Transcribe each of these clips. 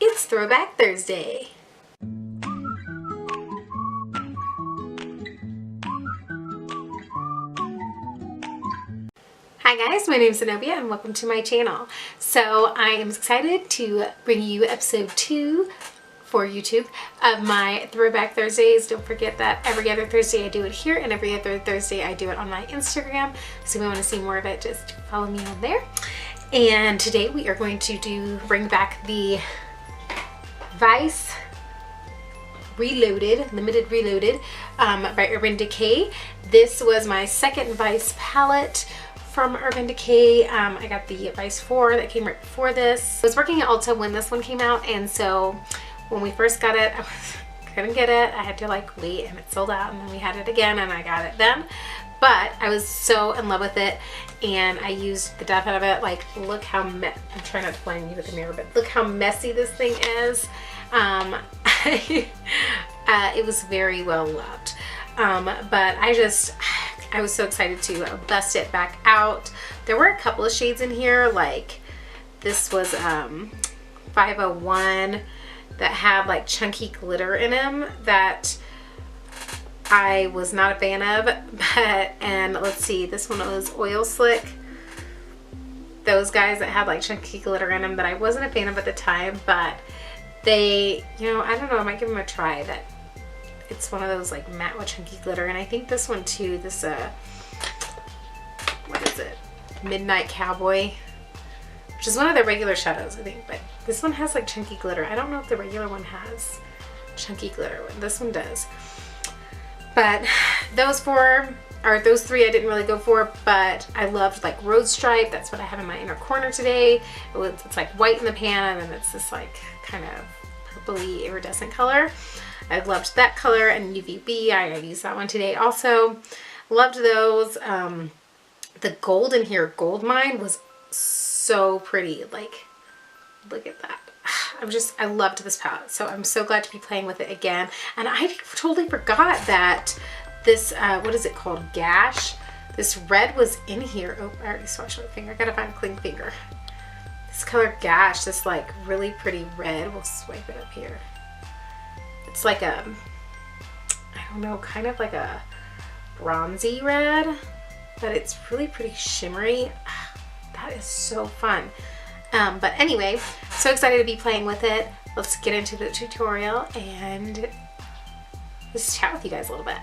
It's Throwback Thursday. Hi guys, my name is Zenobia and welcome to my channel. So I am excited to bring you episode 2 for YouTube of my Throwback Thursdays. Don't forget that every other Thursday I do it here and every other Thursday I do it on my Instagram. So if you want to see more of it, just follow me on there. And today we are going to bring back the Vice Reloaded, Limited Reloaded by Urban Decay. This was my second Vice palette from Urban Decay. I got the Vice 4 that came right before this. I was working at Ulta when this one came out, and so when we first got it, I couldn't get it. I had to like wait, and it sold out, and then we had it again and I got it then. But I was so in love with it and I used the death out of it. Like, look how I'm trying not to blind you with the mirror, but look how messy this thing is. It was very well loved. But I was so excited to bust it back out. There were a couple of shades in here, like this was 501 that had like chunky glitter in them that I was not a fan of. And let's see, this one was Oil Slick. Those guys that had like chunky glitter in them that I wasn't a fan of at the time, but they, you know, I don't know, I might give them a try. That it's one of those like matte with chunky glitter. And I think this one too, this what is it, Midnight Cowboy, which is one of their regular shadows, I think, but this one has like chunky glitter. I don't know if the regular one has chunky glitter. This one does. But those three I didn't really go for, but I loved like Rose Stripe. That's what I have in my inner corner today. It's like white in the pan, and then it's this like kind of purpley iridescent color. I loved that color, and UVB, I used that one today also. Loved those. The gold in here, Gold Mine, was so pretty. Like, look at that. I loved this palette, so I'm so glad to be playing with it again. And I totally forgot that this, what is it called? Gash. This red was in here. Oh, I already swatched my finger. I gotta find a clean finger. This color Gash, this like really pretty red. We'll swipe it up here. It's like a, I don't know, kind of like a bronzy red, but it's really pretty shimmery. That is so fun. But anyway, so excited to be playing with it. Let's get into the tutorial and just chat with you guys a little bit.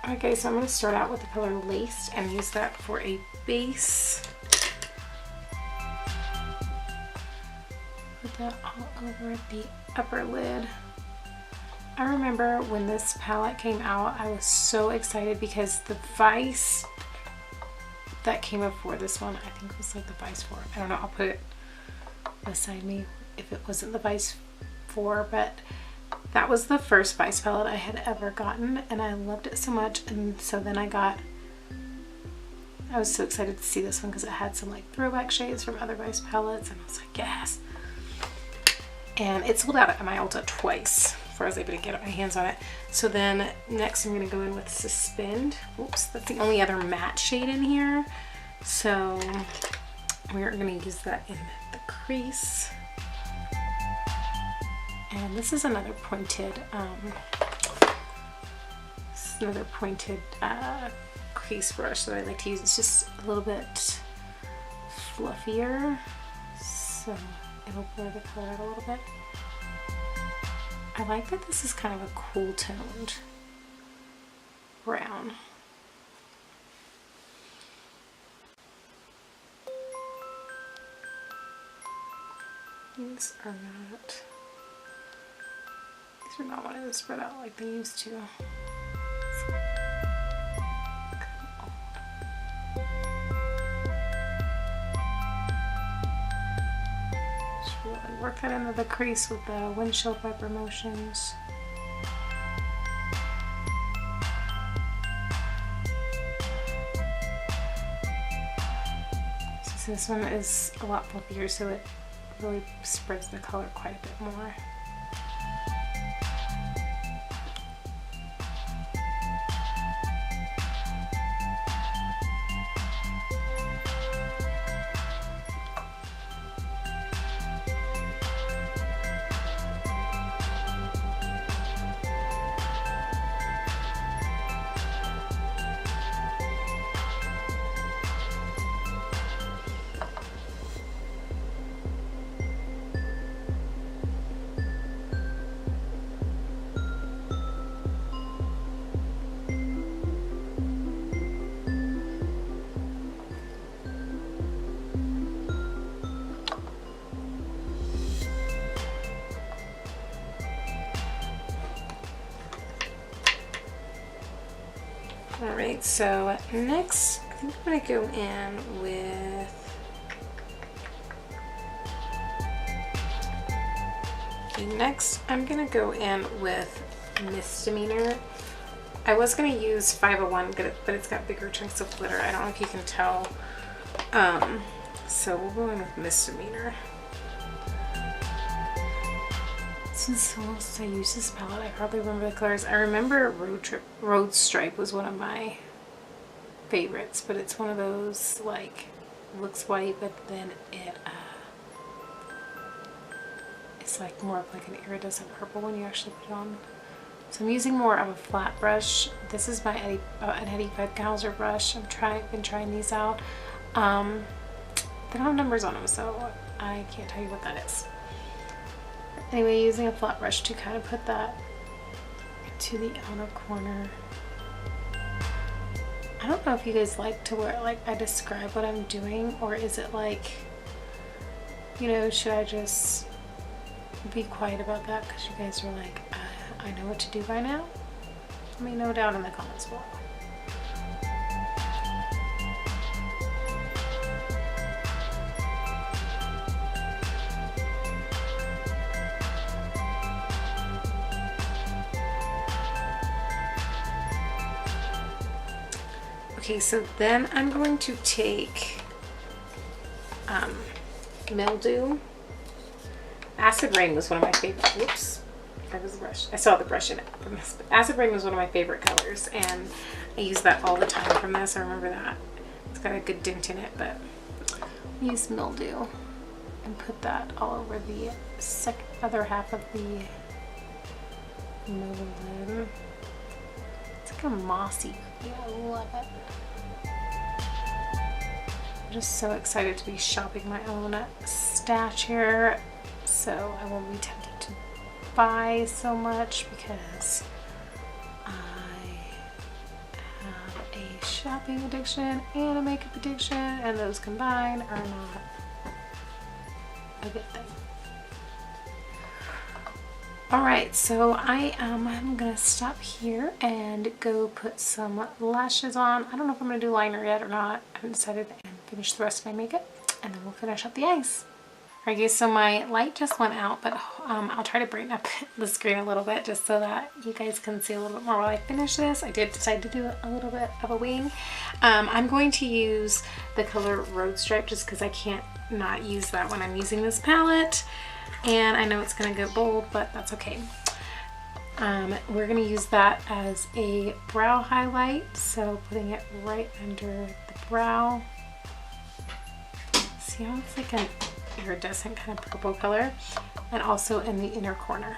Okay, so I'm going to start out with the color Laced and use that for a base. Put that all over the upper lid. I remember when this palette came out, I was so excited because the Vice that came before this one, I think was like the Vice 4. I don't know, I'll put it beside me if it wasn't the Vice 4, but that was the first Vice palette I had ever gotten, and I loved it so much. And so then I was so excited to see this one because it had some like throwback shades from other Vice palettes, and I was like, yes. And it sold out at my Ulta twice before I was able to get my hands on it. So then next I'm going to go in with Suspend. Oops, that's the only other matte shade in here. So we're going to use that in the crease. And this is another pointed, crease brush that I like to use. It's just a little bit fluffier, so it'll blur the color out a little bit. I like that this is kind of a cool toned brown. These are not wanting to spread out like they used to. Just really work that into the crease with the windshield wiper motions. So this one is a lot fluffier, so it really spreads the color quite a bit more. All right, so next I think I'm gonna go in with, okay, next I'm gonna go in with Misdemeanor. I was gonna use 501, but it's got bigger chunks of glitter. I don't know if you can tell. So we'll go in with Misdemeanor. Since so long since I used this palette, I hardly remember the colors. I remember Road Stripe was one of my favorites, but it's one of those, like, looks white, but then it's like more of like an iridescent purple when you actually put it on. So I'm using more of a flat brush. This is my an Eddie Bedghauser brush. Been trying these out. They don't have numbers on them, so I can't tell you what that is. Anyway, using a flat brush to kind of put that to the outer corner. I don't know if you guys like to where, like, I describe what I'm doing, or is it like, you know, should I just be quiet about that because you guys are like, I know what to do by now? Let me know down in the comments below. Okay, so then I'm going to take Mildew. Acid Rain was one of my favorite. Whoops, that was the brush. I saw the brush in it from this. But Acid Rain was one of my favorite colors, and I use that all the time from this. I remember that. It's got a good dent in it, but I use Mildew and put that all over the other half of the Mildew. It's like a mossy. Yeah, I love it. I'm just so excited to be shopping my own stash here, so I won't be tempted to buy so much because I have a shopping addiction and a makeup addiction, and those combined are not a good thing. Alright, so I'm gonna stop here and go put some lashes on. I don't know if I'm gonna do liner yet or not. I haven't decided, and finish the rest of my makeup, and then we'll finish up the eyes. Alright guys, so my light just went out, but I'll try to brighten up the screen a little bit just so that you guys can see a little bit more while I finish this. I did decide to do a little bit of a wing. I'm going to use the color Road Stripe just because I can't not use that when I'm using this palette. And I know it's going to go bold, but that's okay. We're going to use that as a brow highlight. So putting it right under the brow. See how it's like an iridescent kind of purple color, and also in the inner corner.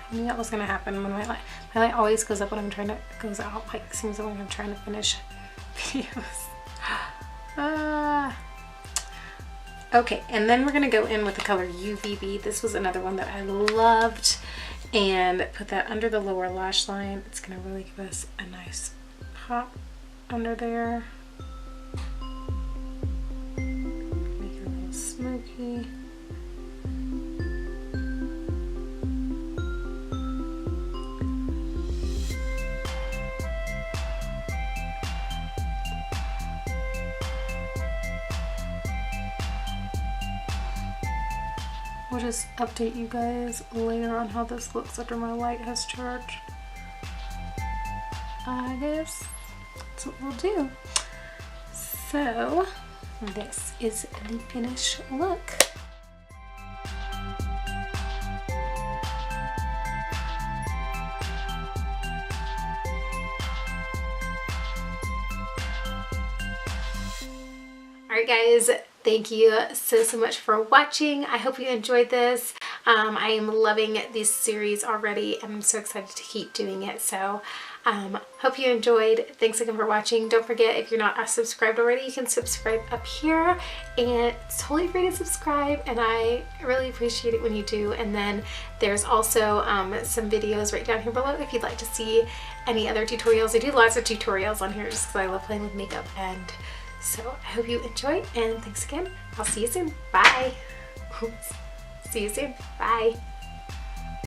I knew that was going to happen when my light always goes up when I'm trying to, goes out, like, seems like when I'm trying to finish videos. Okay, and then we're going to go in with the color UVB. This was another one that I loved, and put that under the lower lash line. It's going to really give us a nice pop under there. Make it a little smoky. I'll just update you guys later on how this looks after my light has charged. I guess that's what we'll do. So this is the finished look. Alright guys, thank you so much for watching. I hope you enjoyed this. I am loving this series already. I'm so excited to keep doing it. So hope you enjoyed. Thanks again for watching. Don't forget, if you're not subscribed already, you can subscribe up here, and it's totally free to subscribe, and I really appreciate it when you do. And then there's also some videos right down here below if you'd like to see any other tutorials. I do lots of tutorials on here just because I love playing with makeup and So I hope you enjoy, and thanks again. I'll see you soon. Bye. Oops. See you soon. Bye.